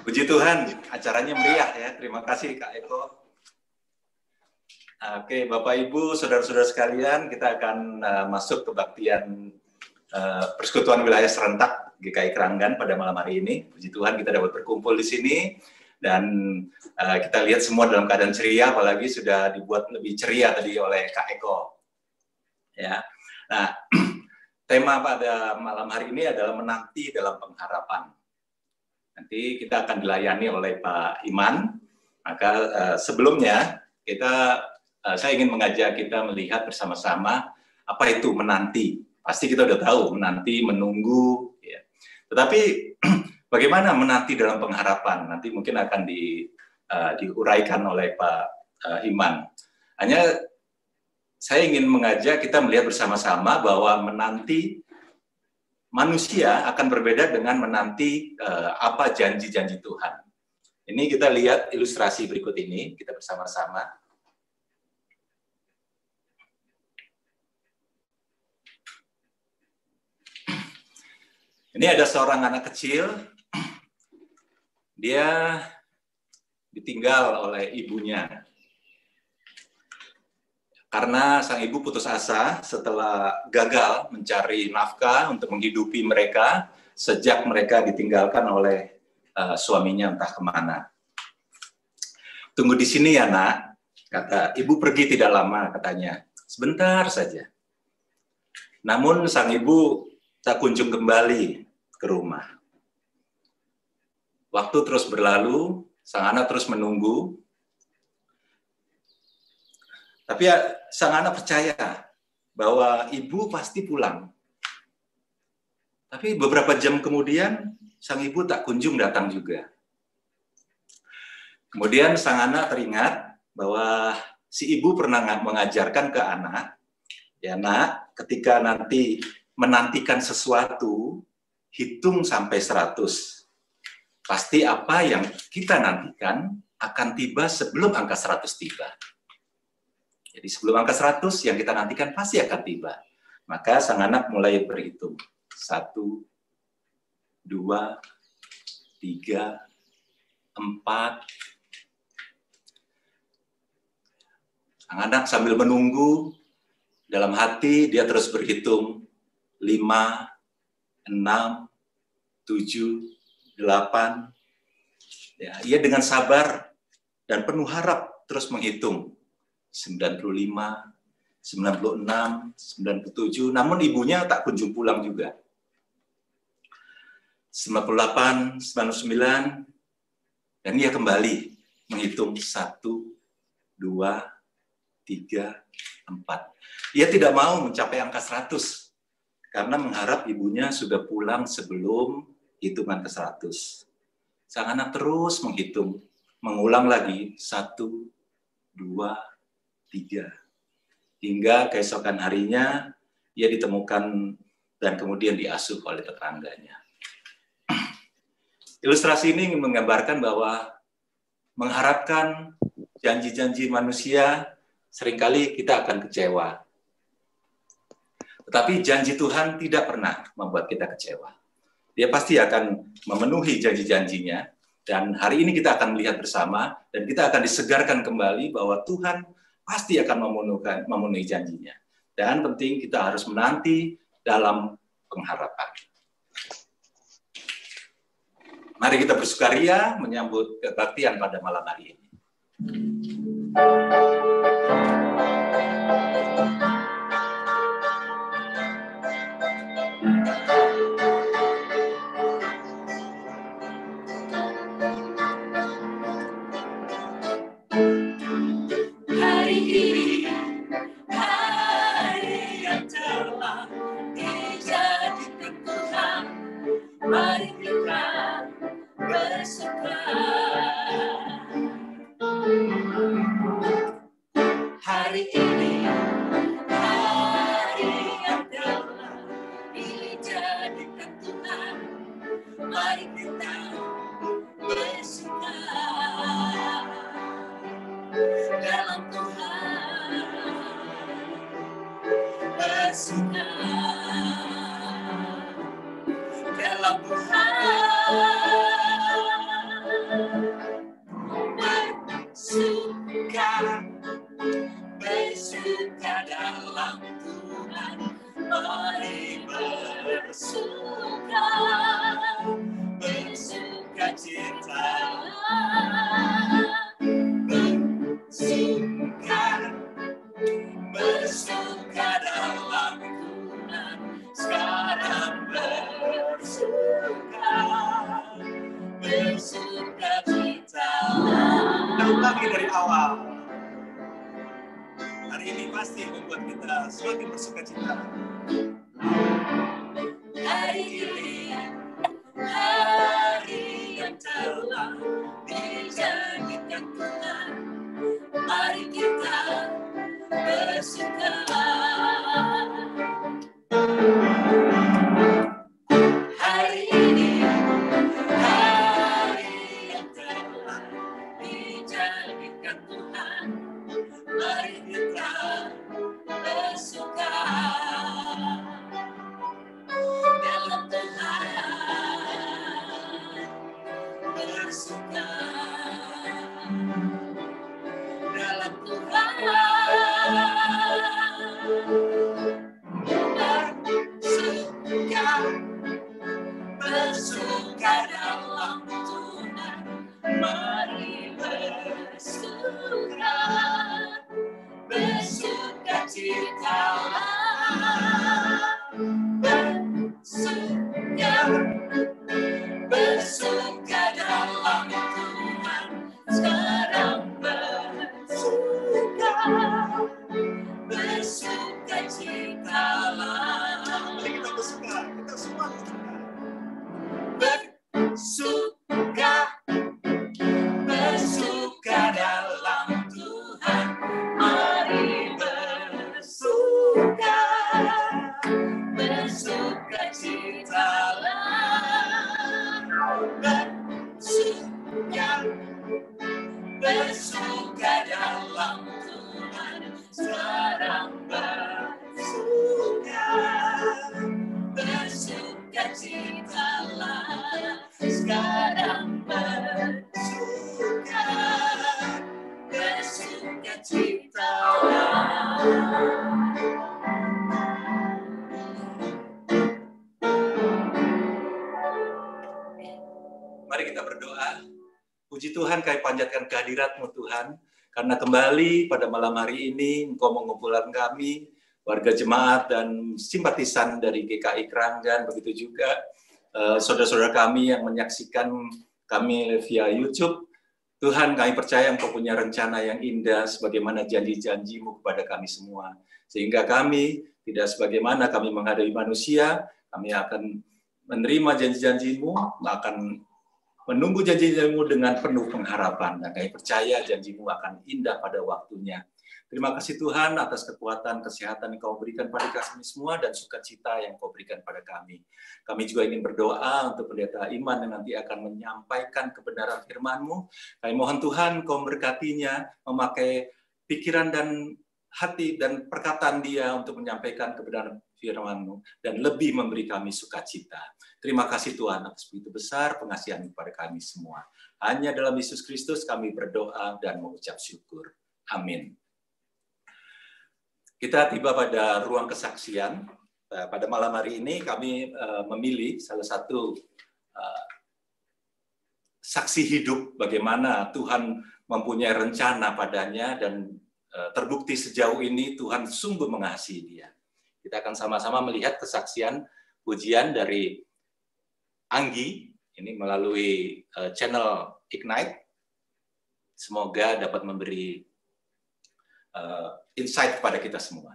Puji Tuhan, acaranya meriah ya. Terima kasih Kak Eko. Oke, Bapak Ibu, saudara-saudara sekalian, kita akan masuk kebaktian Persekutuan Wilayah Serentak GKI Keranggan pada malam hari ini. Puji Tuhan kita dapat berkumpul di sini dan kita lihat semua dalam keadaan ceria, apalagi sudah dibuat lebih ceria tadi oleh Kak Eko. Ya, nah tema pada malam hari ini adalah menanti dalam pengharapan. Nanti kita akan dilayani oleh Pak Iman. Maka sebelumnya saya ingin mengajak kita melihat bersama-sama apa itu menanti. Pasti kita udah tahu menanti, menunggu. Ya. Tetapi bagaimana menanti dalam pengharapan? Nanti mungkin akan diuraikan oleh Pak Iman. Hanya saya ingin mengajak kita melihat bersama-sama bahwa menanti manusia akan berbeda dengan menanti apa janji-janji Tuhan. Ini kita lihat ilustrasi berikut ini, kita bersama-sama. Ini ada seorang anak kecil, dia ditinggal oleh ibunya. Karena sang ibu putus asa setelah gagal mencari nafkah untuk menghidupi mereka sejak mereka ditinggalkan oleh suaminya entah kemana. Tunggu di sini ya nak, kata ibu. Pergi tidak lama katanya, sebentar saja. Namun sang ibu tak kunjung kembali ke rumah. Waktu terus berlalu, sang anak terus menunggu. Tapi sang anak percaya bahwa ibu pasti pulang. Tapi beberapa jam kemudian, sang ibu tak kunjung datang juga. Kemudian sang anak teringat bahwa si ibu pernah mengajarkan ke anak, ya nak, ketika nanti menantikan sesuatu, hitung sampai 100. Pasti apa yang kita nantikan akan tiba sebelum angka 100 tiba. Jadi sebelum angka 100 yang kita nantikan pasti akan tiba. Maka sang anak mulai berhitung. 1, 2, 3, 4. Sang anak sambil menunggu, dalam hati dia terus berhitung. 5, 6, 7, 8. Ya, ia dengan sabar dan penuh harap terus menghitung. 95, 96, 97, namun ibunya tak kunjung pulang juga. 98, 99, dan ia kembali menghitung 1, 2, 3, 4. Ia tidak mau mencapai angka 100, karena mengharap ibunya sudah pulang sebelum hitungan ke 100. Sang anak terus menghitung, mengulang lagi 1, 2, 3. Hingga keesokan harinya ia ditemukan dan kemudian diasuh oleh tetangganya. Ilustrasi ini ingin menggambarkan bahwa mengharapkan janji-janji manusia seringkali kita akan kecewa. Tetapi janji Tuhan tidak pernah membuat kita kecewa. Dia pasti akan memenuhi janji-janjinya, dan hari ini kita akan melihat bersama dan kita akan disegarkan kembali bahwa Tuhan pasti akan memenuhi janjinya. Dan penting kita harus menanti dalam pengharapan. Mari kita bersukaria menyambut kebaktian pada malam hari ini. Mari kita bersuka. Hari ini hari yang telah dijadikan Tuhan. Mari kita bersuka dalam Tuhan. Bersuka dalam Tuhan. bersuka cita, bersuka dalam Tuhan, sekarang bersuka cita. Kita ulangi dari awal. Hari ini pasti membuat kita semakin bersuka cita. Hari ini, hari yang telah dijadikan Tuhan, mari kita bersuka. Hari ini, hari yang telah dijadikan Tuhan, mari kita bersuka. Dalam Tuhan bersuka, dalam Tuhan bersuka dalam Tuhan, mari bersuka citalah. Bersuka dalam Tuhan, sekarang bersuka citalah. Mari kita bersuka, kita semua bersuka dalam Tuhan, mari bersuka citalah. Bersuka dalam Tuhan, sekarang bersuka citalah. Sekarang bersuka citalah. Mari kita berdoa. Puji Tuhan, kami panjatkan kehadirat-Mu Tuhan, karena kembali pada malam hari ini Engkau mengumpulkan kami, warga jemaat dan simpatisan dari GKI Kranggan, begitu juga saudara-saudara kami yang menyaksikan kami via YouTube. Tuhan, kami percaya Engkau punya rencana yang indah sebagaimana janji-janji-Mu kepada kami semua. Sehingga kami tidak sebagaimana kami menghadapi manusia, kami akan menerima janji-janji-Mu, akan menunggu janji-janji-Mu dengan penuh pengharapan, dan kami percaya janji-Mu akan indah pada waktunya. Terima kasih Tuhan atas kekuatan, kesehatan yang Kau berikan pada kami semua, dan sukacita yang Kau berikan pada kami. Kami juga ingin berdoa untuk pendeta Iman yang nanti akan menyampaikan kebenaran firman-Mu. Kami mohon Tuhan Kau memberkatinya, memakai pikiran dan hati dan perkataan dia untuk menyampaikan kebenaran firman-Mu, dan lebih memberi kami sukacita. Terima kasih Tuhan atas begitu besar pengasihan kepada kami semua. Hanya dalam Yesus Kristus kami berdoa dan mengucap syukur. Amin. Kita tiba pada ruang kesaksian. Pada malam hari ini kami memilih salah satu saksi hidup bagaimana Tuhan mempunyai rencana padanya, dan terbukti sejauh ini Tuhan sungguh mengasihi dia. Kita akan sama-sama melihat kesaksian pujian dari Anggi, ini melalui channel Ignite. Semoga dapat memberi insight kepada kita semua.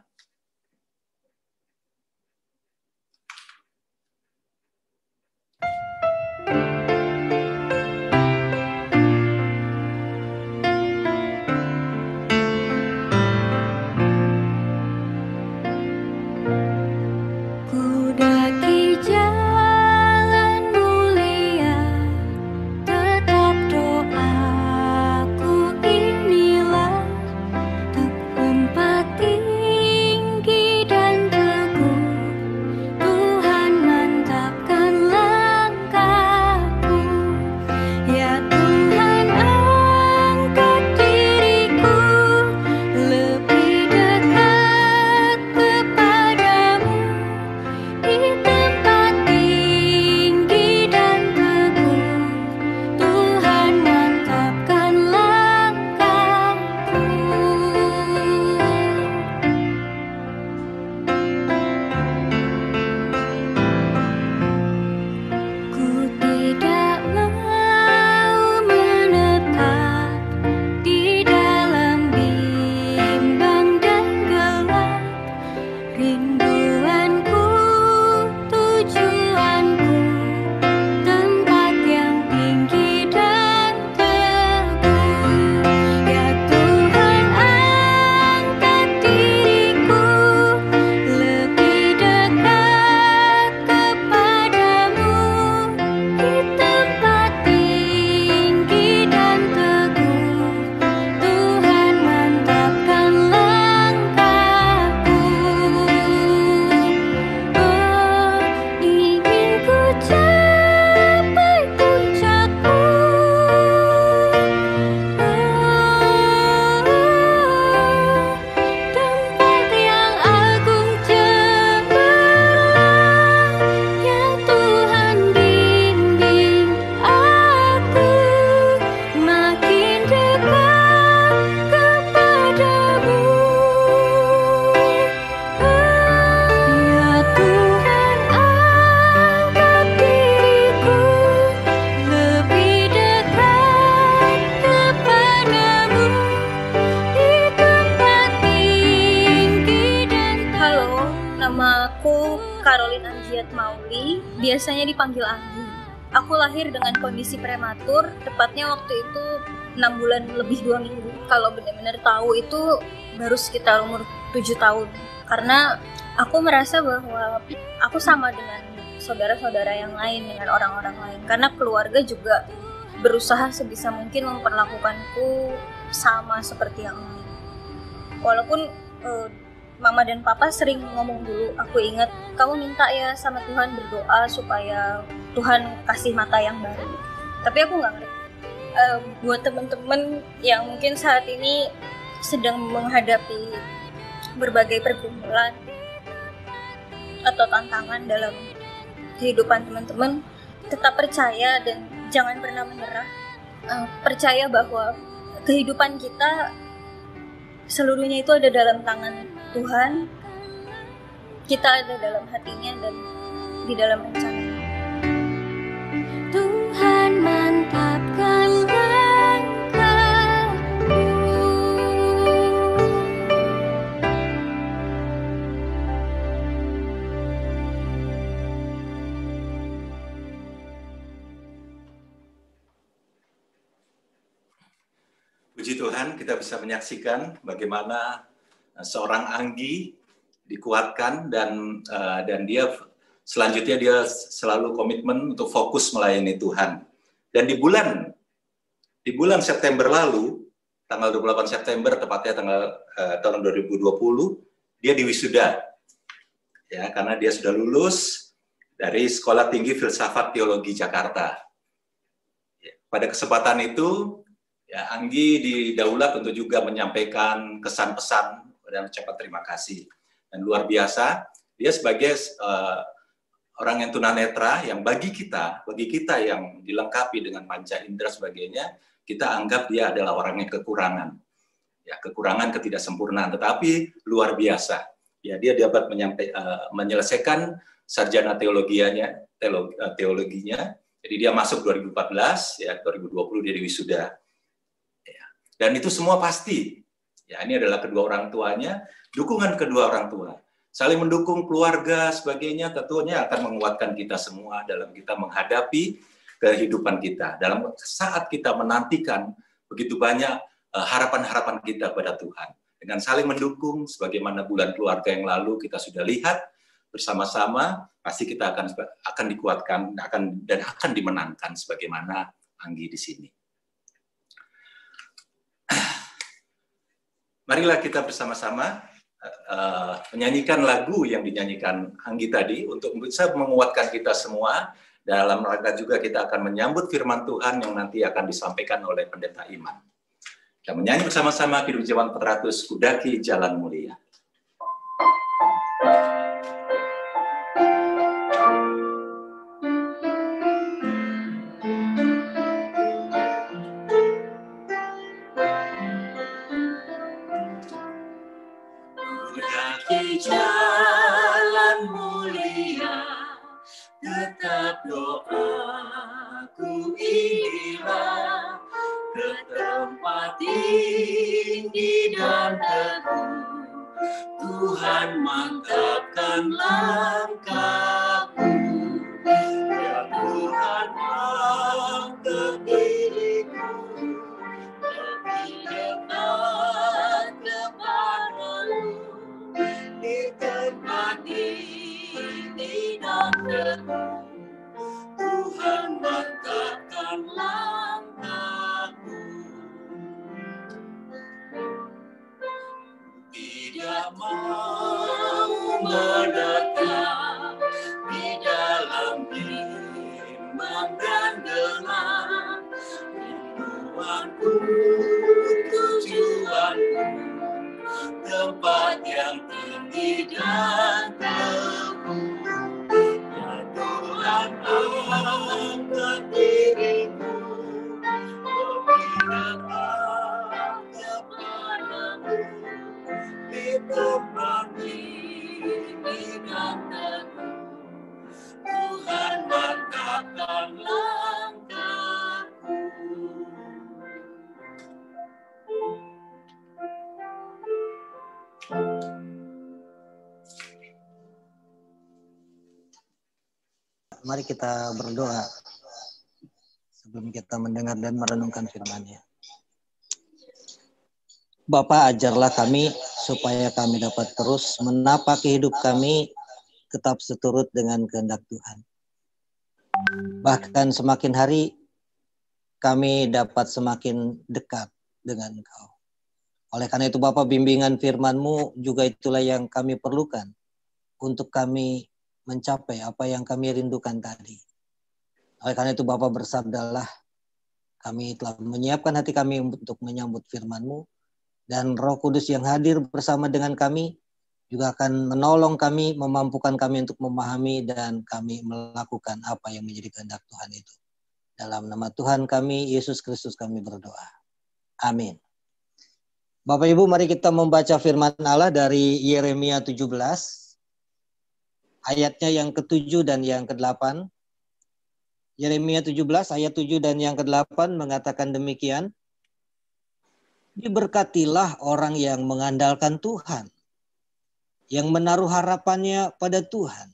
Doaku inilah, tak empati biasanya dipanggil Anggi. Aku lahir dengan kondisi prematur, tepatnya waktu itu 6 bulan lebih 2 minggu. Kalau benar-benar tahu itu baru sekitar umur 7 tahun. Karena aku merasa bahwa aku sama dengan saudara-saudara yang lain, dengan orang-orang lain. Karena keluarga juga berusaha sebisa mungkin memperlakukanku sama seperti yang lain. Walaupun Mama dan Papa sering ngomong dulu, aku ingat, kamu minta ya sama Tuhan, berdoa supaya Tuhan kasih mata yang baru. Tapi aku nggak ngerti. Buat teman-teman yang mungkin saat ini sedang menghadapi berbagai pergumulan atau tantangan dalam kehidupan teman-teman, tetap percaya dan jangan pernah menyerah. Percaya bahwa kehidupan kita seluruhnya itu ada dalam tangan Tuhan, kita ada dalam hatinya dan di dalam rencana. Tuhan mantapkan langkahku. Puji Tuhan, kita bisa menyaksikan bagaimana seorang Anggi dikuatkan dan dia selanjutnya dia selalu komitmen untuk fokus melayani Tuhan. Dan di bulan September lalu, tanggal 28 September tepatnya tahun 2020, dia diwisuda. Ya, karena dia sudah lulus dari Sekolah Tinggi Filsafat Teologi Jakarta. Ya, pada kesempatan itu, ya, Anggi didaulat untuk juga menyampaikan kesan-pesan dan ucapan terima kasih. Dan luar biasa, dia sebagai orang yang tunanetra, yang bagi kita yang dilengkapi dengan panca indera sebagainya, kita anggap dia adalah orang yang kekurangan. Ya, kekurangan, ketidaksempurnaan, tetapi luar biasa. Ya, dia dapat menyelesaikan sarjana teologinya. Jadi dia masuk 2014, ya 2020 dia diwisuda. Ya, dan itu semua pasti. Ya, ini adalah kedua orang tuanya, dukungan kedua orang tua. Saling mendukung keluarga, sebagainya, tentunya akan menguatkan kita semua dalam kita menghadapi kehidupan kita. Dalam saat kita menantikan begitu banyak harapan-harapan kita pada Tuhan. Dengan saling mendukung, sebagaimana bulan keluarga yang lalu kita sudah lihat, bersama-sama, pasti kita akan dikuatkan dan akan dimenangkan sebagaimana Anggi di sini. Marilah kita bersama-sama menyanyikan lagu yang dinyanyikan Anggi tadi untuk bisa menguatkan kita semua. Dalam rangka juga kita akan menyambut firman Tuhan yang nanti akan disampaikan oleh Pendeta Iman. Kita menyanyi bersama-sama Kidung Jaman 400, Kudaki Jalan Mulia. Jalan mulia, tetap doaku inilah, ke tempat tinggi dan teguh, Tuhan mantapkan langkahku. Ya Tuhan angkat diriku, lebih dekat kepadamu. Di tempat ini dan teguh, Tuhan mantapkan langkahku. Tidak mau mendekat di dalam bimbang dan gelap, rinduanku, tujuanku, tempat yang tinggi dan teguh. Ya Tuhan angkat diriku, lebih dekat kepadamu. Di tempat ini dan teguh, Tuhan mantapkan langkahku. mari kita berdoa sebelum kita mendengar dan merenungkan firman-Nya. Bapa, ajarlah kami supaya kami dapat terus menapaki hidup kami tetap seturut dengan kehendak Tuhan. Bahkan semakin hari kami dapat semakin dekat dengan Engkau. Oleh karena itu Bapa, bimbingan firman-Mu juga itulah yang kami perlukan untuk kami mencapai apa yang kami rindukan tadi. Oleh karena itu Bapa, bersabdalah, kami telah menyiapkan hati kami untuk menyambut firman-Mu, dan Roh Kudus yang hadir bersama dengan kami juga akan menolong kami, memampukan kami untuk memahami dan kami melakukan apa yang menjadi kehendak Tuhan itu. Dalam nama Tuhan kami, Yesus Kristus kami berdoa. Amin. Bapak Ibu, mari kita membaca firman Allah dari Yeremia 17. Ayatnya yang ke-7 dan yang ke-8. Yeremia 17 ayat 7 dan yang ke-8 mengatakan demikian. Diberkatilah orang yang mengandalkan Tuhan, yang menaruh harapannya pada Tuhan.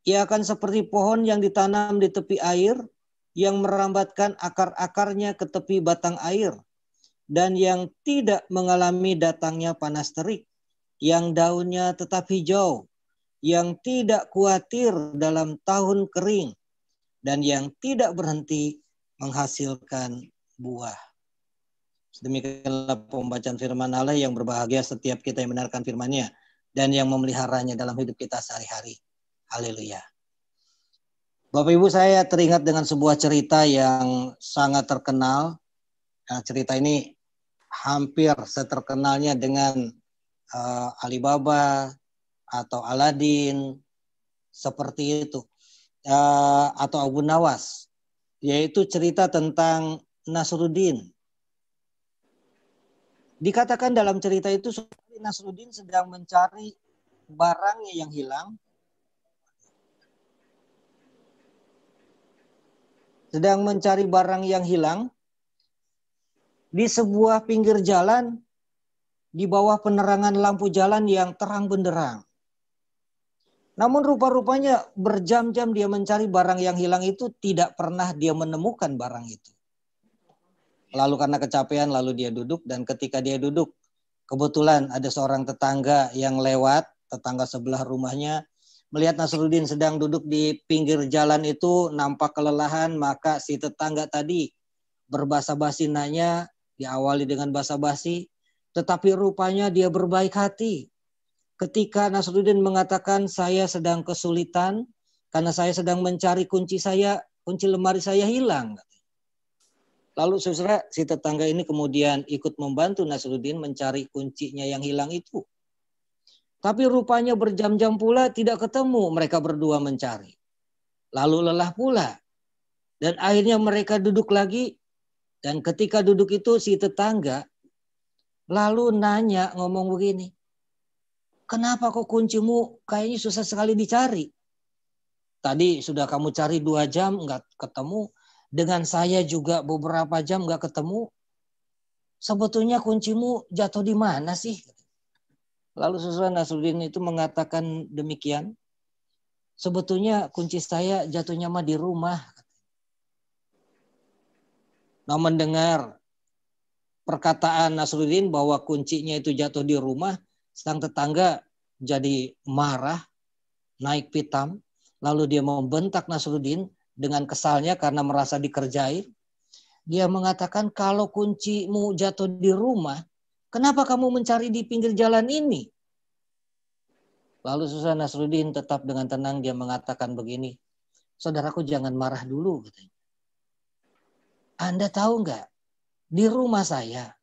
Ia akan seperti pohon yang ditanam di tepi air, yang merambatkan akar-akarnya ke tepi batang air, dan yang tidak mengalami datangnya panas terik, yang daunnya tetap hijau, yang tidak khawatir dalam tahun kering, dan yang tidak berhenti menghasilkan buah. Demikianlah pembacaan firman Allah. Yang berbahagia setiap kita yang mendengarkan firman-Nya dan yang memeliharanya dalam hidup kita sehari-hari. Haleluya. Bapak Ibu, saya teringat dengan sebuah cerita yang sangat terkenal. Nah, cerita ini hampir seterkenalnya dengan Alibaba atau Aladin, seperti itu, atau Abu Nawas, yaitu cerita tentang Nasruddin. Dikatakan dalam cerita itu Nasruddin sedang mencari barangnya yang hilang. Sedang mencari barang yang hilang di sebuah pinggir jalan di bawah penerangan lampu jalan yang terang benderang. Namun rupa-rupanya berjam-jam dia mencari barang yang hilang itu, tidak pernah dia menemukan barang itu. Lalu karena kecapean, lalu dia duduk, dan ketika dia duduk, kebetulan ada seorang tetangga yang lewat, tetangga sebelah rumahnya, melihat Nasruddin sedang duduk di pinggir jalan itu, nampak kelelahan, maka si tetangga tadi berbasa-basi nanya, diawali dengan basa-basi, tetapi rupanya dia berbaik hati. Ketika Nasruddin mengatakan, saya sedang kesulitan karena saya sedang mencari kunci lemari saya hilang. Lalu saudara, si tetangga ini kemudian ikut membantu Nasruddin mencari kuncinya yang hilang itu. Tapi rupanya berjam-jam pula tidak ketemu, mereka berdua mencari. Lalu lelah pula. Dan akhirnya mereka duduk lagi. Dan ketika duduk itu si tetangga lalu nanya, ngomong begini, kenapa kok kuncimu kayaknya susah sekali dicari? Tadi sudah kamu cari 2 jam nggak ketemu. Dengan saya juga beberapa jam nggak ketemu. Sebetulnya kuncimu jatuh di mana sih? Lalu saudara Nasruddin itu mengatakan demikian. Sebetulnya kunci saya jatuhnya mah di rumah. Nah, mendengar perkataan Nasruddin bahwa kuncinya itu jatuh di rumah, sang tetangga jadi marah, naik pitam, lalu dia membentak Nasruddin dengan kesalnya karena merasa dikerjai. Dia mengatakan, kalau kuncimu jatuh di rumah, kenapa kamu mencari di pinggir jalan ini? Lalu saudara Nasruddin tetap dengan tenang dia mengatakan begini, saudaraku jangan marah dulu. Katanya. Anda tahu nggak, di rumah saya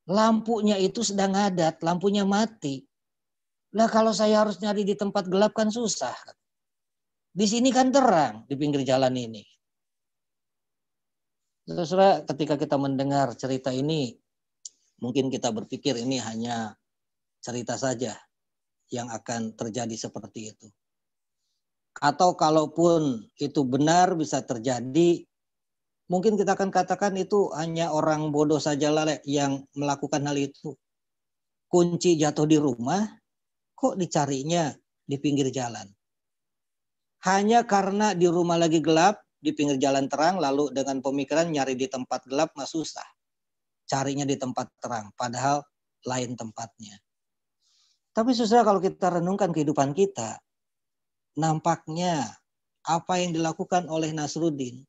lampunya itu sedang ngadat, lampunya mati. Lah kalau saya harus nyari di tempat gelap kan susah. Di sini kan terang di pinggir jalan ini. Saudara, ketika kita mendengar cerita ini, mungkin kita berpikir ini hanya cerita saja yang akan terjadi seperti itu. Atau kalaupun itu benar bisa terjadi, mungkin kita akan katakan itu hanya orang bodoh sajalah yang melakukan hal itu. Kunci jatuh di rumah, kok dicarinya di pinggir jalan? hanya karena di rumah lagi gelap, di pinggir jalan terang, lalu dengan pemikiran nyari di tempat gelap mah susah. Carinya di tempat terang, padahal lain tempatnya. Tapi saudara, kalau kita renungkan kehidupan kita, nampaknya apa yang dilakukan oleh Nasruddin,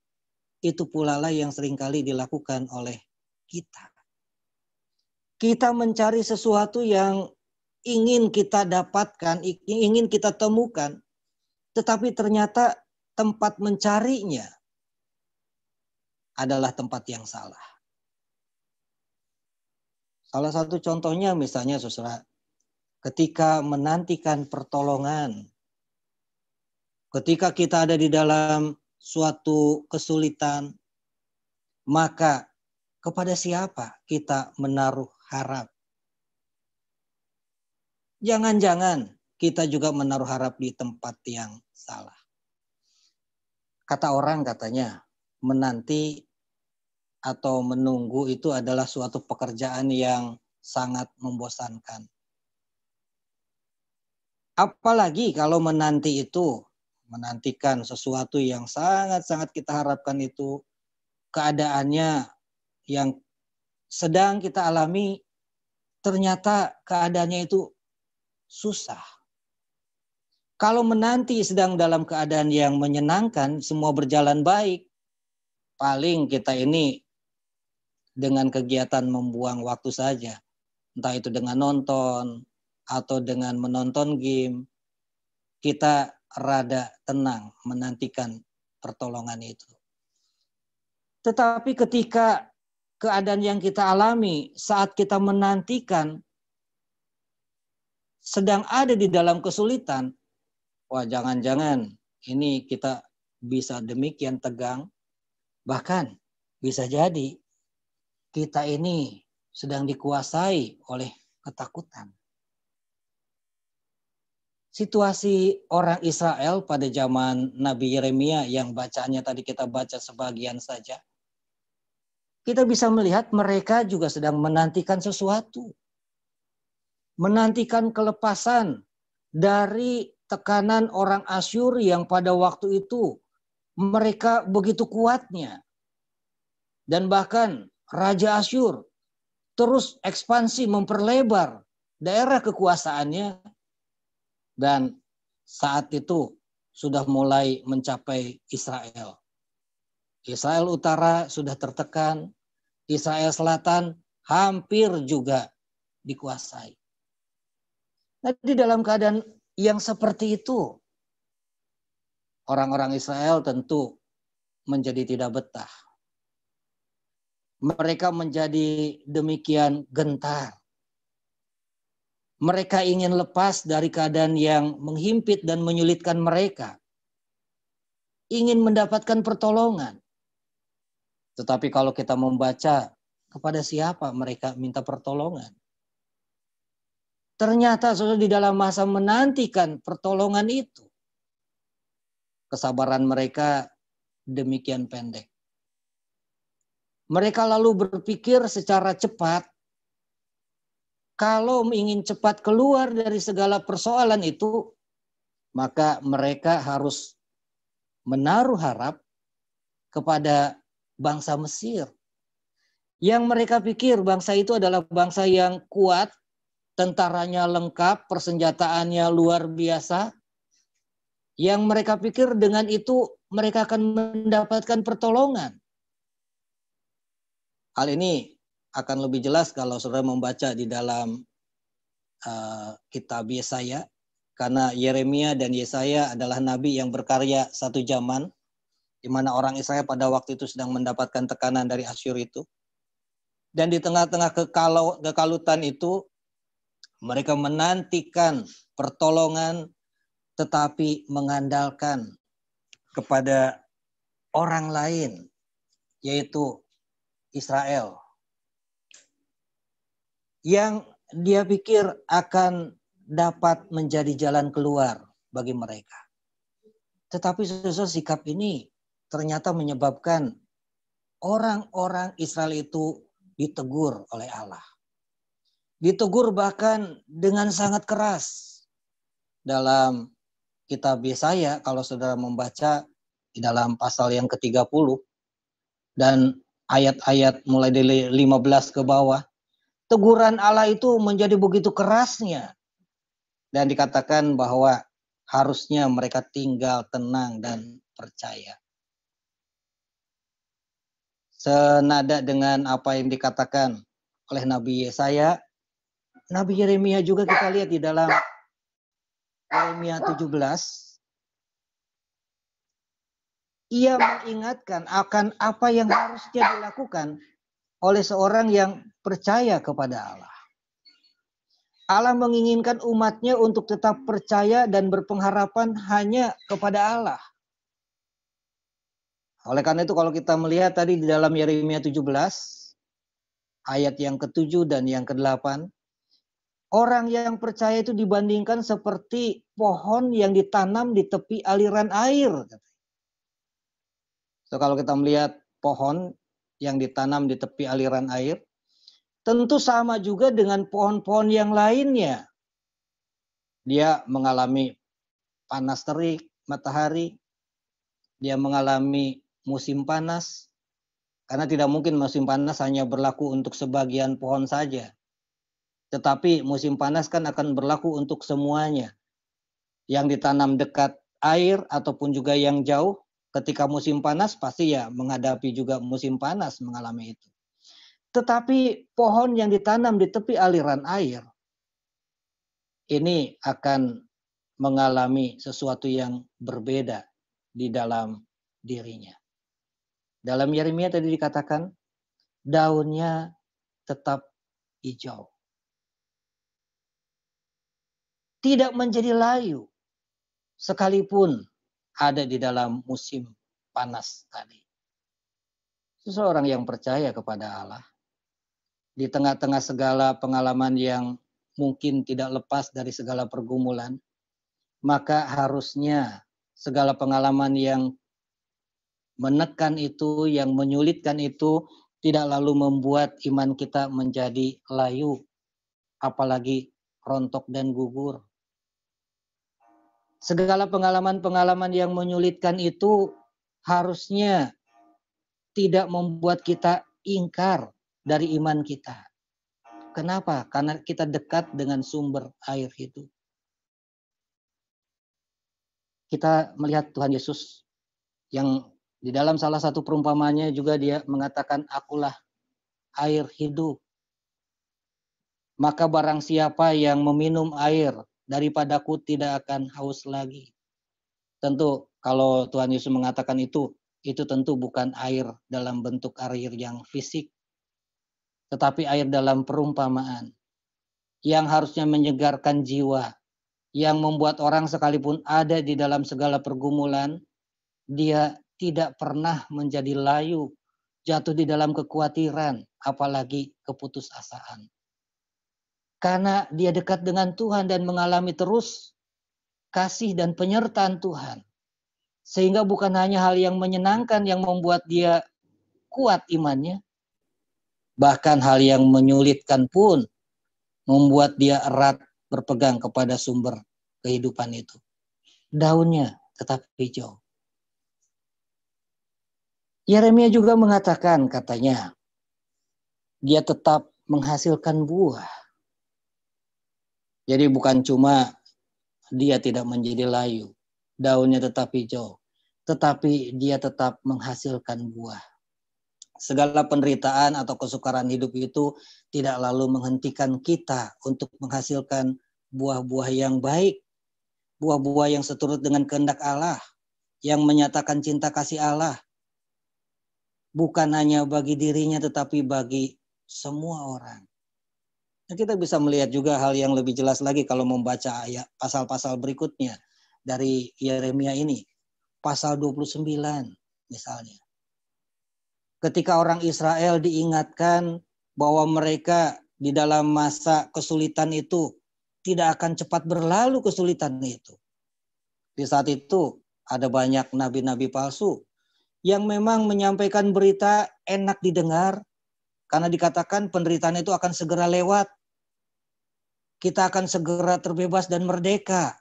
itu pula lah yang seringkali dilakukan oleh kita. Kita mencari sesuatu yang ingin kita dapatkan, ingin kita temukan, tetapi ternyata tempat mencarinya adalah tempat yang salah. Salah satu contohnya misalnya saudara, ketika menantikan pertolongan, ketika kita ada di dalam suatu kesulitan, maka kepada siapa kita menaruh harap? Jangan-jangan kita juga menaruh harap di tempat yang salah. Kata orang katanya, menanti atau menunggu itu adalah suatu pekerjaan yang sangat membosankan. Apalagi kalau menanti itu, menantikan sesuatu yang sangat-sangat kita harapkan itu, keadaannya yang sedang kita alami, ternyata keadaannya itu susah. Kalau menanti sedang dalam keadaan yang menyenangkan, semua berjalan baik, paling kita ini dengan kegiatan membuang waktu saja. Entah itu dengan nonton atau dengan menonton game, kita rada tenang menantikan pertolongan itu. Tetapi ketika keadaan yang kita alami saat kita menantikan sedang ada di dalam kesulitan, wah jangan-jangan ini kita bisa demikian tegang, bahkan bisa jadi kita ini sedang dikuasai oleh ketakutan. Situasi orang Israel pada zaman Nabi Yeremia yang bacaannya tadi kita baca sebagian saja, kita bisa melihat mereka juga sedang menantikan sesuatu. Menantikan kelepasan dari tekanan orang Asyur yang pada waktu itu mereka begitu kuatnya. Dan bahkan Raja Asyur terus ekspansi memperlebar daerah kekuasaannya. Dan saat itu sudah mulai mencapai Israel. Israel Utara sudah tertekan, Israel Selatan hampir juga dikuasai. Nah, di dalam keadaan yang seperti itu, orang-orang Israel tentu menjadi tidak betah. Mereka menjadi demikian gentar. Mereka ingin lepas dari keadaan yang menghimpit dan menyulitkan mereka. Ingin mendapatkan pertolongan. Tetapi kalau kita membaca, kepada siapa mereka minta pertolongan? Ternyata sudah di dalam masa menantikan pertolongan itu, kesabaran mereka demikian pendek. Mereka lalu berpikir secara cepat, kalau ingin cepat keluar dari segala persoalan itu, maka mereka harus menaruh harap kepada bangsa Mesir. Yang mereka pikir bangsa itu adalah bangsa yang kuat, tentaranya lengkap, persenjataannya luar biasa. Yang mereka pikir dengan itu mereka akan mendapatkan pertolongan. Hal ini akan lebih jelas kalau saudara membaca di dalam kitab Yesaya, karena Yeremia dan Yesaya adalah nabi yang berkarya satu zaman, di mana orang Israel pada waktu itu sedang mendapatkan tekanan dari Asyur itu. Dan di tengah-tengah kekalutan itu, mereka menantikan pertolongan, tetapi mengandalkan kepada orang lain, yaitu Israel, yang dia pikir akan dapat menjadi jalan keluar bagi mereka. Tetapi sikap ini ternyata menyebabkan orang-orang Israel itu ditegur oleh Allah. Ditegur bahkan dengan sangat keras dalam kitab Yesaya kalau saudara membaca di dalam pasal yang ke-30 dan ayat-ayat mulai dari 15 ke bawah, teguran Allah itu menjadi begitu kerasnya dan dikatakan bahwa harusnya mereka tinggal tenang dan percaya. Senada dengan apa yang dikatakan oleh Nabi Yesaya, Nabi Yeremia juga kita lihat di dalam Yeremia 17, ia mengingatkan akan apa yang harusnya dilakukan oleh seorang yang percaya kepada Allah. Allah menginginkan umatnya untuk tetap percaya dan berpengharapan hanya kepada Allah. Oleh karena itu kalau kita melihat tadi di dalam Yeremia 17, ayat yang ke-7 dan yang ke-8, orang yang percaya itu dibandingkan seperti pohon yang ditanam di tepi aliran air. So, kalau kita melihat pohon yang ditanam di tepi aliran air, tentu sama juga dengan pohon-pohon yang lainnya. Dia mengalami panas terik matahari, dia mengalami musim panas, karena tidak mungkin musim panas hanya berlaku untuk sebagian pohon saja. Tetapi musim panas kan akan berlaku untuk semuanya. Yang ditanam dekat air ataupun juga yang jauh, ketika musim panas pasti ya menghadapi juga musim panas mengalami itu. Tetapi pohon yang ditanam di tepi aliran air, ini akan mengalami sesuatu yang berbeda di dalam dirinya. Dalam Yeremia tadi dikatakan, daunnya tetap hijau. Tidak menjadi layu, sekalipun ada di dalam musim panas tadi. Seseorang yang percaya kepada Allah, di tengah-tengah segala pengalaman yang mungkin tidak lepas dari segala pergumulan, maka harusnya segala pengalaman yang menekan itu, yang menyulitkan itu, tidak lalu membuat iman kita menjadi layu, apalagi rontok dan gugur. Segala pengalaman-pengalaman yang menyulitkan itu harusnya tidak membuat kita ingkar dari iman kita. Kenapa? Karena kita dekat dengan sumber air itu. Kita melihat Tuhan Yesus yang di dalam salah satu perumpamannya juga dia mengatakan, akulah air hidup. Maka barang siapa yang meminum air daripadaku tidak akan haus lagi. Tentu kalau Tuhan Yesus mengatakan itu tentu bukan air dalam bentuk air yang fisik, tetapi air dalam perumpamaan yang harusnya menyegarkan jiwa, yang membuat orang sekalipun ada di dalam segala pergumulan, dia tidak pernah menjadi layu, jatuh di dalam kekhawatiran, apalagi keputusasaan. Karena dia dekat dengan Tuhan dan mengalami terus kasih dan penyertaan Tuhan. Sehingga bukan hanya hal yang menyenangkan yang membuat dia kuat imannya, bahkan hal yang menyulitkan pun membuat dia erat berpegang kepada sumber kehidupan itu. Daunnya tetap hijau. Yeremia juga mengatakan, katanya, dia tetap menghasilkan buah. Jadi bukan cuma dia tidak menjadi layu, daunnya tetap hijau, tetapi dia tetap menghasilkan buah. Segala penderitaan atau kesukaran hidup itu tidak lalu menghentikan kita untuk menghasilkan buah-buah yang baik, buah-buah yang seturut dengan kehendak Allah, yang menyatakan cinta kasih Allah, bukan hanya bagi dirinya tetapi bagi semua orang. Nah, kita bisa melihat juga hal yang lebih jelas lagi kalau membaca ayat pasal-pasal berikutnya dari Yeremia ini. Pasal 29 misalnya. Ketika orang Israel diingatkan bahwa mereka di dalam masa kesulitan itu tidak akan cepat berlalu kesulitan itu. Di saat itu ada banyak nabi-nabi palsu yang memang menyampaikan berita enak didengar karena dikatakan penderitaan itu akan segera lewat. Kita akan segera terbebas dan merdeka.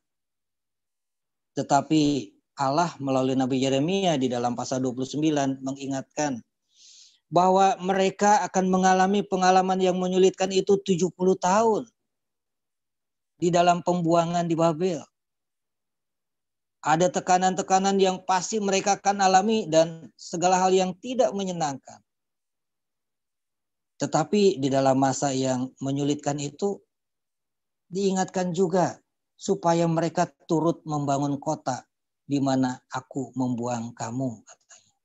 Tetapi Allah melalui Nabi Yeremia di dalam pasal 29 mengingatkan bahwa mereka akan mengalami pengalaman yang menyulitkan itu 70 tahun di dalam pembuangan di Babel. Ada tekanan-tekanan yang pasti mereka akan alami dan segala hal yang tidak menyenangkan. Tetapi di dalam masa yang menyulitkan itu diingatkan juga supaya mereka turut membangun kota di mana aku membuang kamu, katanya.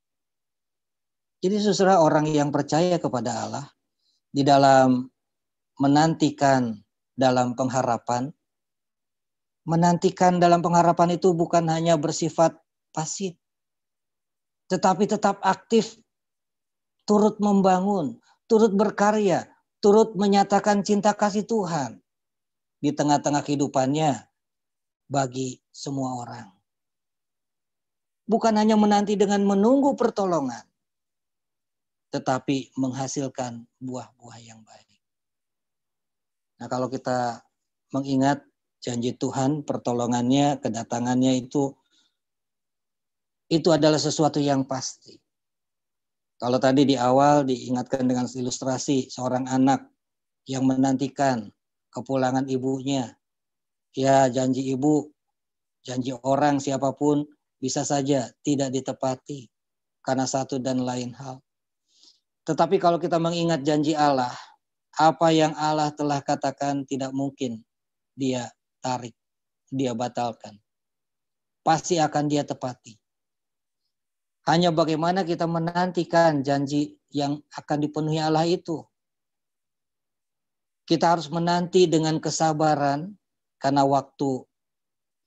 Jadi saudara, orang yang percaya kepada Allah di dalam menantikan dalam pengharapan, menantikan dalam pengharapan itu bukan hanya bersifat pasif, tetapi tetap aktif, turut membangun, turut berkarya, turut menyatakan cinta kasih Tuhan di tengah-tengah kehidupannya bagi semua orang. Bukan hanya menanti dengan menunggu pertolongan, tetapi menghasilkan buah-buah yang baik. Nah, kalau kita mengingat janji Tuhan, pertolongannya, kedatangannya itu adalah sesuatu yang pasti. Kalau tadi di awal diingatkan dengan ilustrasi seorang anak yang menantikan kepulangan ibunya. Ya, janji ibu, janji orang siapapun bisa saja tidak ditepati karena satu dan lain hal. Tetapi kalau kita mengingat janji Allah, apa yang Allah telah katakan tidak mungkin dia tarik, dia batalkan. Pasti akan dia tepati. Hanya bagaimana kita menantikan janji yang akan dipenuhi Allah itu. Kita harus menanti dengan kesabaran karena waktu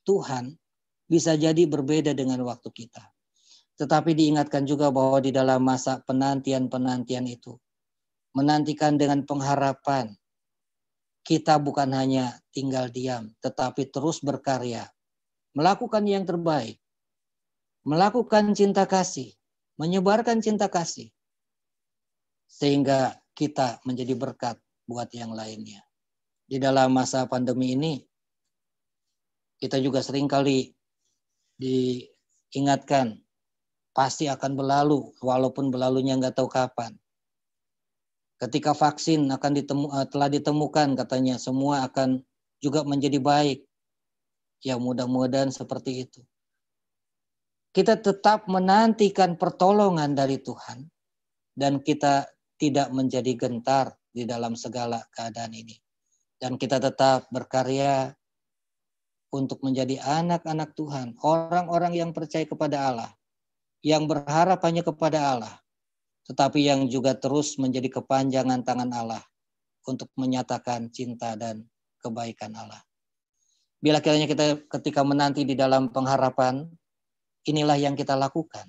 Tuhan bisa jadi berbeda dengan waktu kita. Tetapi diingatkan juga bahwa di dalam masa penantian-penantian itu, menantikan dengan pengharapan, kita bukan hanya tinggal diam, tetapi terus berkarya, melakukan yang terbaik, melakukan cinta kasih, menyebarkan cinta kasih, sehingga kita menjadi berkat buat yang lainnya. Di dalam masa pandemi ini, kita juga seringkali diingatkan, pasti akan berlalu, walaupun berlalunya nggak tahu kapan. Ketika vaksin telah ditemukan, katanya semua akan juga menjadi baik. Ya, mudah-mudahan seperti itu. Kita tetap menantikan pertolongan dari Tuhan dan kita tidak menjadi gentar di dalam segala keadaan ini. Dan kita tetap berkarya untuk menjadi anak-anak Tuhan, orang-orang yang percaya kepada Allah, yang berharap hanya kepada Allah, tetapi yang juga terus menjadi kepanjangan tangan Allah untuk menyatakan cinta dan kebaikan Allah. Bila kiranya kita ketika menanti di dalam pengharapan, inilah yang kita lakukan.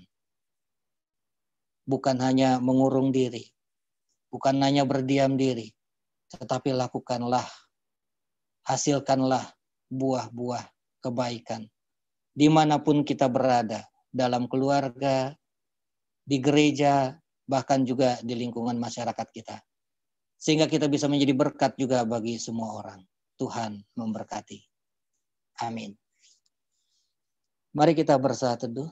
Bukan hanya mengurung diri, bukan hanya berdiam diri, tetapi lakukanlah, hasilkanlah buah-buah kebaikan. Dimanapun kita berada, dalam keluarga, di gereja, bahkan juga di lingkungan masyarakat kita. Sehingga kita bisa menjadi berkat juga bagi semua orang. Tuhan memberkati. Amin. Mari kita bersaat teduh.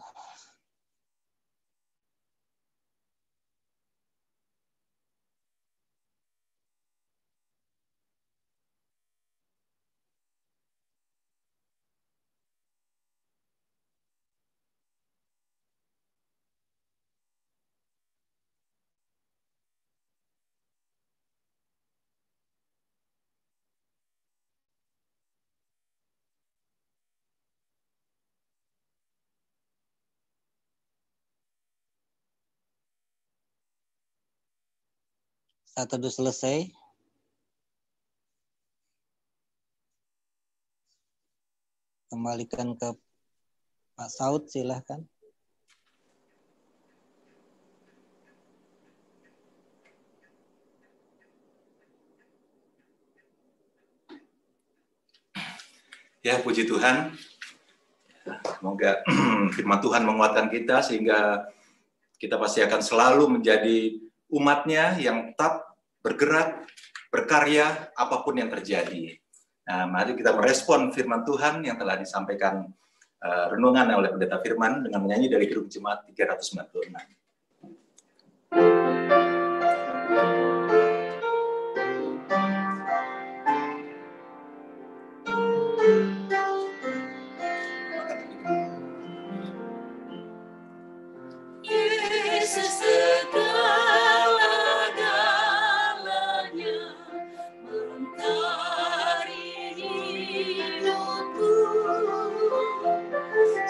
Saat teduh selesai, kembalikan ke Pak Saud, silahkan. Ya, puji Tuhan. Semoga firman Tuhan menguatkan kita sehingga kita pasti akan selalu menjadi umatnya yang tetap bergerak, berkarya, apapun yang terjadi. Nah, mari kita merespon firman Tuhan yang telah disampaikan renungan oleh Pendeta Firman dengan menyanyi dari Grup Jemaat 396. Yesus segala-galanya melengkapi hidupku,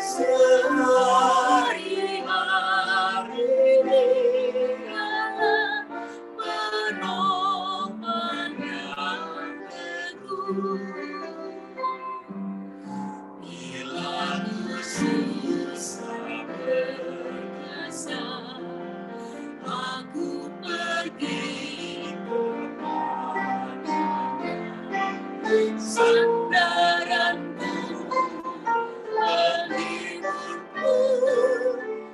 sehari-hari dialah penopang yang teguh. Bila ku susah berkasa, aku pergi kepadanya. Sandaranku, penghiburku,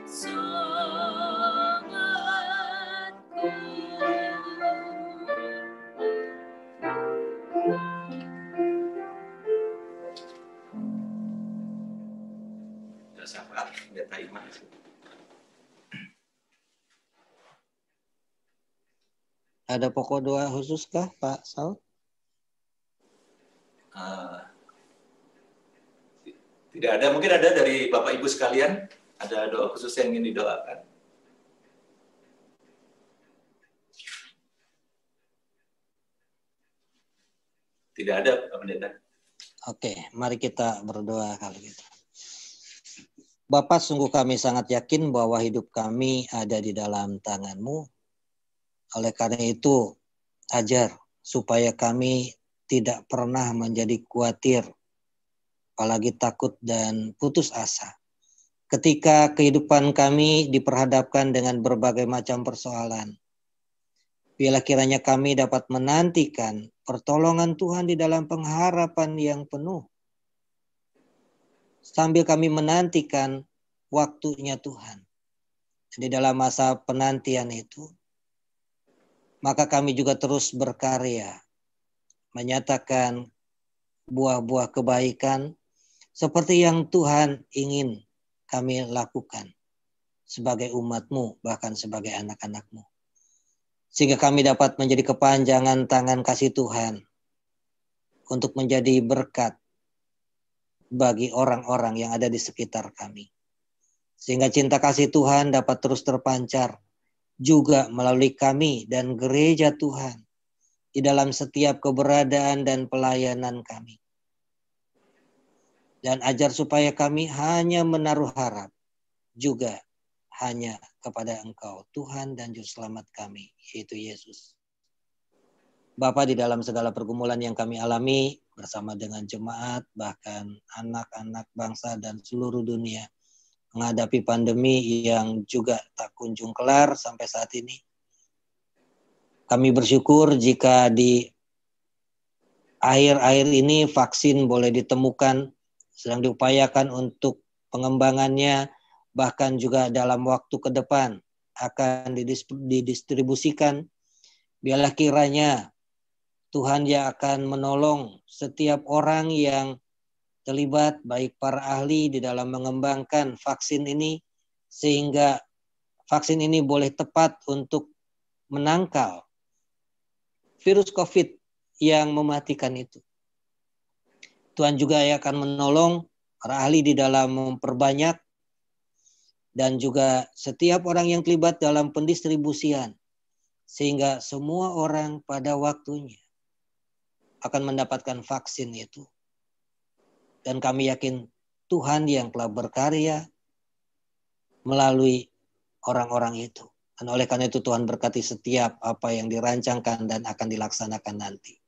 semangatku. Syafaat Pendeta Iman. Ada pokok doa khusus kah, Pak Saud? Tidak ada, mungkin ada dari Bapak Ibu sekalian, ada doa khusus yang ingin didoakan. Tidak ada, Pak Pendeta. Oke, mari kita berdoa kalau gitu. Bapa, sungguh kami sangat yakin bahwa hidup kami ada di dalam tangan-Mu. Oleh karena itu, ajar supaya kami tidak pernah menjadi khawatir, apalagi takut dan putus asa. Ketika kehidupan kami diperhadapkan dengan berbagai macam persoalan, biarlah kiranya kami dapat menantikan pertolongan Tuhan di dalam pengharapan yang penuh. Sambil kami menantikan waktunya Tuhan. Di dalam masa penantian itu, maka kami juga terus berkarya, menyatakan buah-buah kebaikan seperti yang Tuhan ingin kami lakukan sebagai umat-Mu, bahkan sebagai anak-anak-Mu. Sehingga kami dapat menjadi kepanjangan tangan kasih Tuhan untuk menjadi berkat bagi orang-orang yang ada di sekitar kami. Sehingga cinta kasih Tuhan dapat terus terpancar juga melalui kami dan gereja Tuhan di dalam setiap keberadaan dan pelayanan kami. Dan ajar supaya kami hanya menaruh harap juga hanya kepada Engkau, Tuhan dan Juru Selamat kami, yaitu Yesus. Bapa, di dalam segala pergumulan yang kami alami bersama dengan jemaat, bahkan anak-anak bangsa dan seluruh dunia, menghadapi pandemi yang juga tak kunjung kelar sampai saat ini. Kami bersyukur jika di akhir-akhir ini vaksin boleh ditemukan, sedang diupayakan untuk pengembangannya, bahkan juga dalam waktu ke depan akan didistribusikan. Biarlah kiranya Tuhan yang akan menolong setiap orang yang terlibat, baik para ahli di dalam mengembangkan vaksin ini, sehingga vaksin ini boleh tepat untuk menangkal virus COVID yang mematikan itu. Tuhan juga akan menolong para ahli di dalam memperbanyak dan juga setiap orang yang terlibat dalam pendistribusian, sehingga semua orang pada waktunya akan mendapatkan vaksin itu. Dan kami yakin Tuhan yang telah berkarya melalui orang-orang itu. Dan oleh karena itu Tuhan berkati setiap apa yang dirancangkan dan akan dilaksanakan nanti.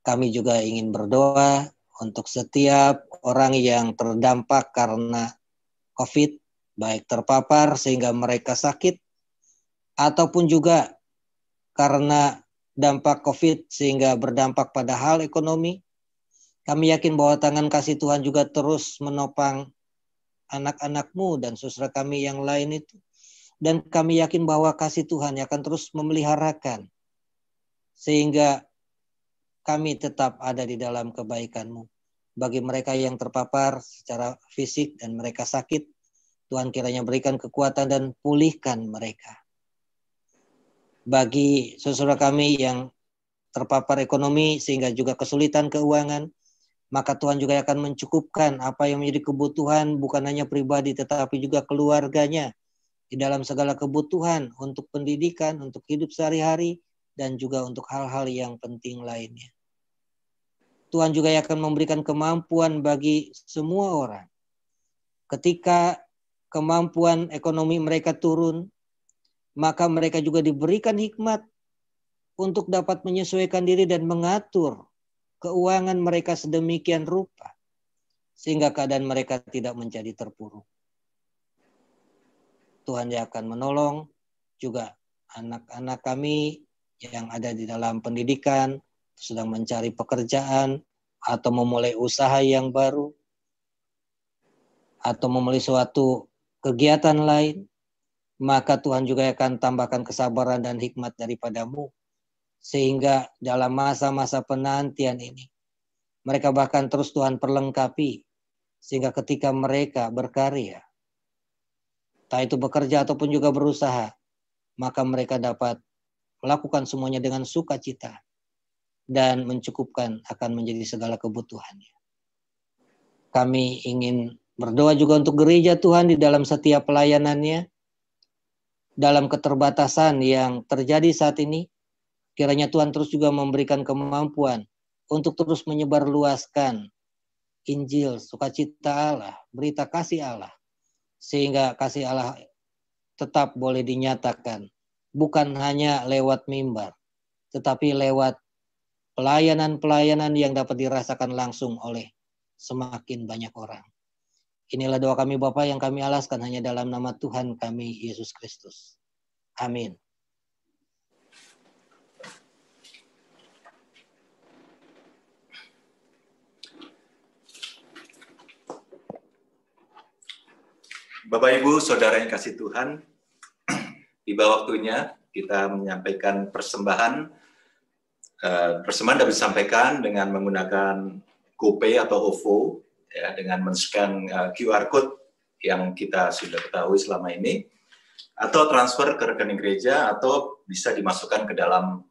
Kami juga ingin berdoa untuk setiap orang yang terdampak karena COVID, baik terpapar sehingga mereka sakit, ataupun juga karena dampak COVID sehingga berdampak pada hal ekonomi. Kami yakin bahwa tangan kasih Tuhan juga terus menopang anak-anak-Mu dan saudara kami yang lain itu. Dan kami yakin bahwa kasih Tuhan akan terus memeliharakan sehingga kami tetap ada di dalam kebaikan-Mu. Bagi mereka yang terpapar secara fisik dan mereka sakit, Tuhan kiranya berikan kekuatan dan pulihkan mereka. Bagi saudara kami yang terpapar ekonomi sehingga juga kesulitan keuangan, maka Tuhan juga akan mencukupkan apa yang menjadi kebutuhan bukan hanya pribadi tetapi juga keluarganya di dalam segala kebutuhan untuk pendidikan, untuk hidup sehari-hari, dan juga untuk hal-hal yang penting lainnya. Tuhan juga akan memberikan kemampuan bagi semua orang. Ketika kemampuan ekonomi mereka turun, maka mereka juga diberikan hikmat untuk dapat menyesuaikan diri dan mengatur keuangan mereka sedemikian rupa sehingga keadaan mereka tidak menjadi terpuruk. Tuhan yang akan menolong juga anak-anak kami yang ada di dalam pendidikan, sedang mencari pekerjaan atau memulai usaha yang baru atau memulai suatu kegiatan lain, maka Tuhan juga akan tambahkan kesabaran dan hikmat daripadamu. Sehingga dalam masa-masa penantian ini, mereka bahkan terus Tuhan perlengkapi. Sehingga ketika mereka berkarya, entah itu bekerja ataupun juga berusaha, maka mereka dapat melakukan semuanya dengan sukacita dan mencukupkan akan menjadi segala kebutuhannya. Kami ingin berdoa juga untuk gereja Tuhan di dalam setiap pelayanannya, dalam keterbatasan yang terjadi saat ini. Kiranya Tuhan terus juga memberikan kemampuan untuk terus menyebarluaskan Injil, sukacita Allah, berita kasih Allah. Sehingga kasih Allah tetap boleh dinyatakan. Bukan hanya lewat mimbar, tetapi lewat pelayanan-pelayanan yang dapat dirasakan langsung oleh semakin banyak orang. Inilah doa kami Bapa yang kami alaskan hanya dalam nama Tuhan kami, Yesus Kristus. Amin. Bapak Ibu, Saudara yang kasih Tuhan, tiba waktunya kita menyampaikan persembahan. Persembahan dapat disampaikan dengan menggunakan GoPay atau OVO, ya, dengan men-scan QR Code yang kita sudah ketahui selama ini, atau transfer ke rekening gereja, atau bisa dimasukkan ke dalam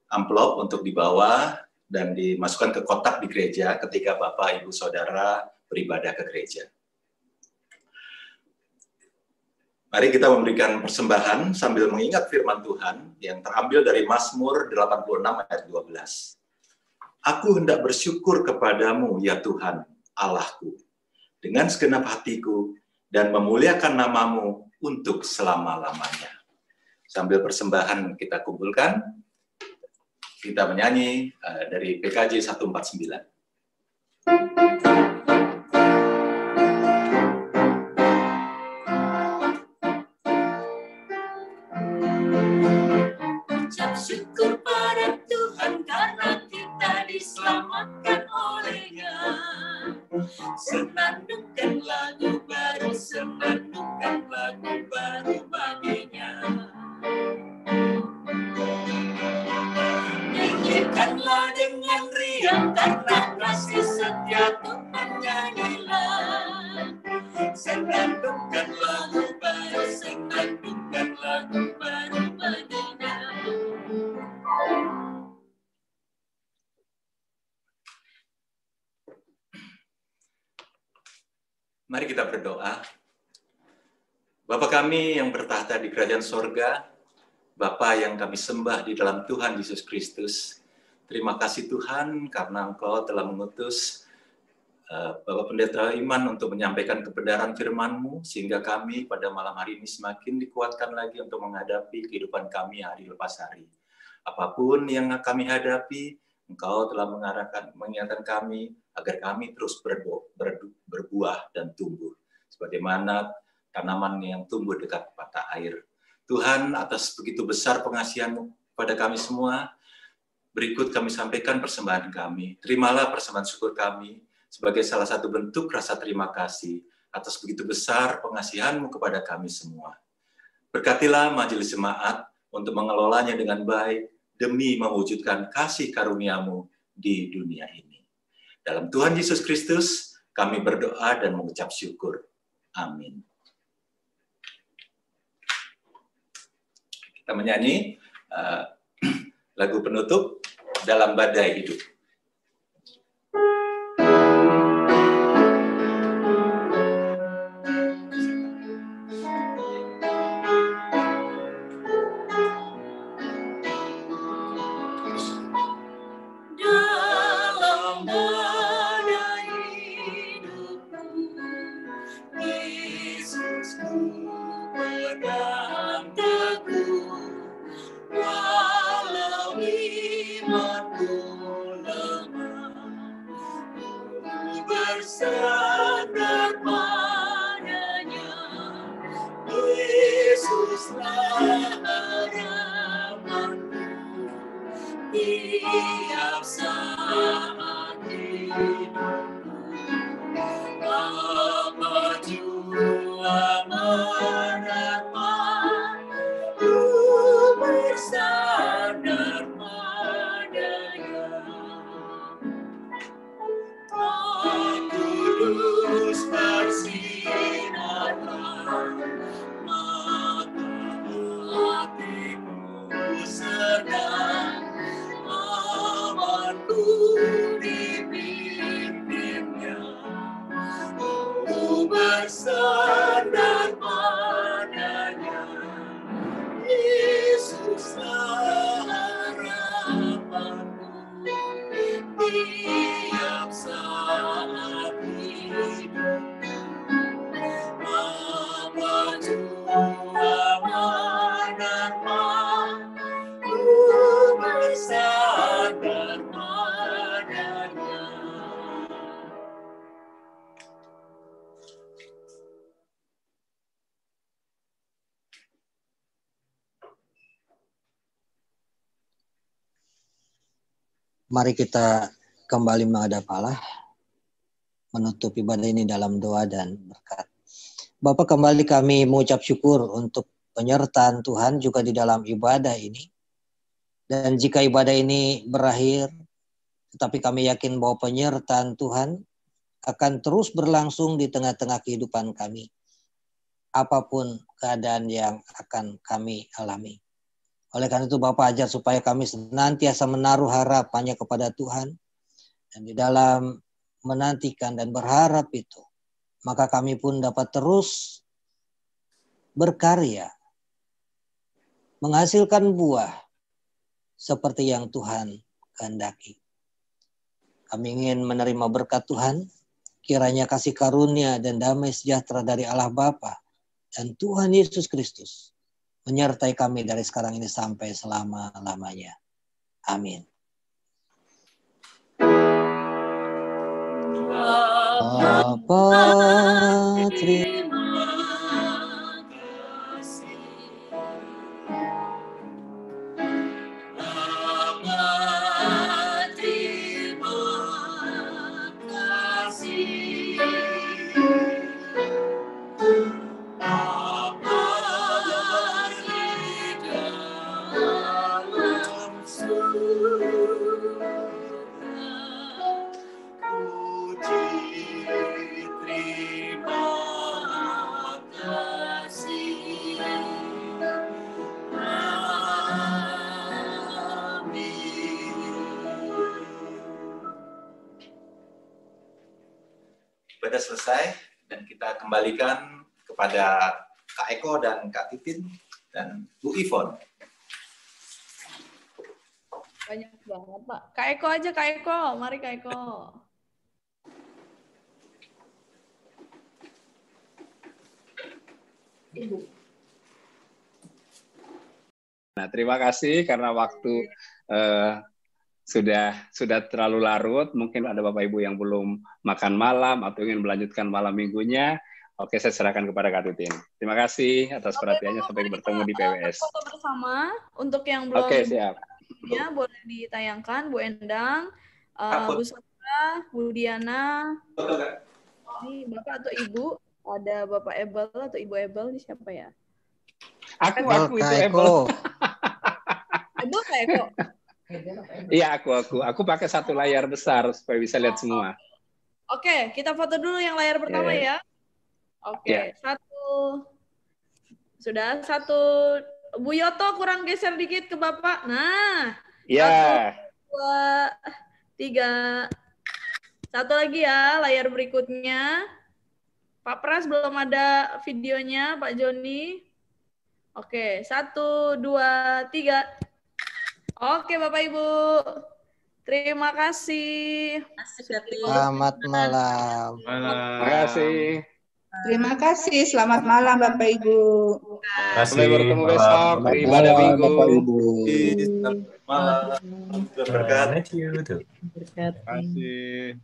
amplop untuk dibawa dan dimasukkan ke kotak di gereja ketika Bapak, Ibu, Saudara beribadah ke gereja. Mari kita memberikan persembahan sambil mengingat firman Tuhan yang terambil dari Mazmur 86 ayat 12. Aku hendak bersyukur kepadamu, ya Tuhan, Allahku, dengan segenap hatiku dan memuliakan namamu untuk selama-lamanya. Sambil persembahan kita kumpulkan, kita menyanyi dari PKJ 149. Syukur pada Tuhan karena kita diselamatkan oleh-Nya. Senandungkan lagu baru, senandungkan lagu baru baginya. Nyanyikanlah dengan riang karena kasih setia Tuhan, nyanyilah. Senandungkan lagu baru, senandungkan lagu baru baginya. Mari kita berdoa. Bapa kami yang bertahta di kerajaan sorga, Bapa yang kami sembah di dalam Tuhan Yesus Kristus, terima kasih Tuhan karena Engkau telah mengutus Bapak Pendeta Iman untuk menyampaikan kebenaran firman-Mu, sehingga kami pada malam hari ini semakin dikuatkan lagi untuk menghadapi kehidupan kami hari lepas hari. Apapun yang kami hadapi, Engkau telah mengingatkan kami agar kami terus berbuah dan tumbuh, sebagaimana tanaman yang tumbuh dekat mata air. Tuhan, atas begitu besar pengasihan-Mu pada kami semua, berikut kami sampaikan persembahan kami. Terimalah persembahan syukur kami sebagai salah satu bentuk rasa terima kasih atas begitu besar pengasihan-Mu kepada kami semua. Berkatilah majelis jemaat untuk mengelolanya dengan baik demi mewujudkan kasih karunia-Mu di dunia ini. Dalam Tuhan Yesus Kristus, kami berdoa dan mengucap syukur. Amin. Kita menyanyi lagu penutup Dalam Badai Hidup. Mari kita kembali menghadap Allah, menutup ibadah ini dalam doa dan berkat. Bapa, kembali kami mengucap syukur untuk penyertaan Tuhan juga di dalam ibadah ini. Dan jika ibadah ini berakhir, tetapi kami yakin bahwa penyertaan Tuhan akan terus berlangsung di tengah-tengah kehidupan kami. Apapun keadaan yang akan kami alami. Oleh karena itu Bapak ajar supaya kami senantiasa menaruh harapannya kepada Tuhan. Dan di dalam menantikan dan berharap itu, maka kami pun dapat terus berkarya, menghasilkan buah seperti yang Tuhan kehendaki. Kami ingin menerima berkat Tuhan, kiranya kasih karunia dan damai sejahtera dari Allah Bapa dan Tuhan Yesus Kristus menyertai kami dari sekarang ini sampai selama-lamanya. Amin. Bapa, terima kasih. Bapa, terima kasih. Ibadah selesai dan kita kembalikan kepada Kak Eko dan Kak Titin dan Bu Ivon. Banyak banget, Pak. Kak Eko aja, Kak Eko. Mari, Kak Eko. Ibu. Nah, terima kasih karena waktu sudah terlalu larut. Mungkin ada Bapak Ibu yang belum makan malam atau ingin melanjutkan malam minggunya. Oke, saya serahkan kepada Kak Titin. Terima kasih atas perhatiannya. Sampai bertemu di PWS. Foto bersama untuk yang belum. Oke, siap. Ya, boleh ditayangkan Bu Endang, Bu Sandra, Bu Diana. Ini Bapak atau Ibu? Ada Bapak Ebel atau Ibu Ebel, ini siapa ya? Aku itu Ebel. Ebel Kak Eko? Iya, aku pakai satu layar besar supaya bisa lihat semua. Oke, kita foto dulu yang layar pertama ya. Oke, satu. Bu Yoto kurang geser dikit ke Bapak. Nah, 1, 2, 3. Satu lagi ya, layar berikutnya. Pak Pras belum ada videonya, Pak Joni. Oke, 1, 2, 3. Oke, Bapak Ibu. Terima kasih. Selamat malam. Terima kasih. Terima kasih. Selamat malam Bapak Ibu. Sampai bertemu besok di ibadah minggu. Bapak Ibu. Selamat malam. Terima kasih. Terima kasih.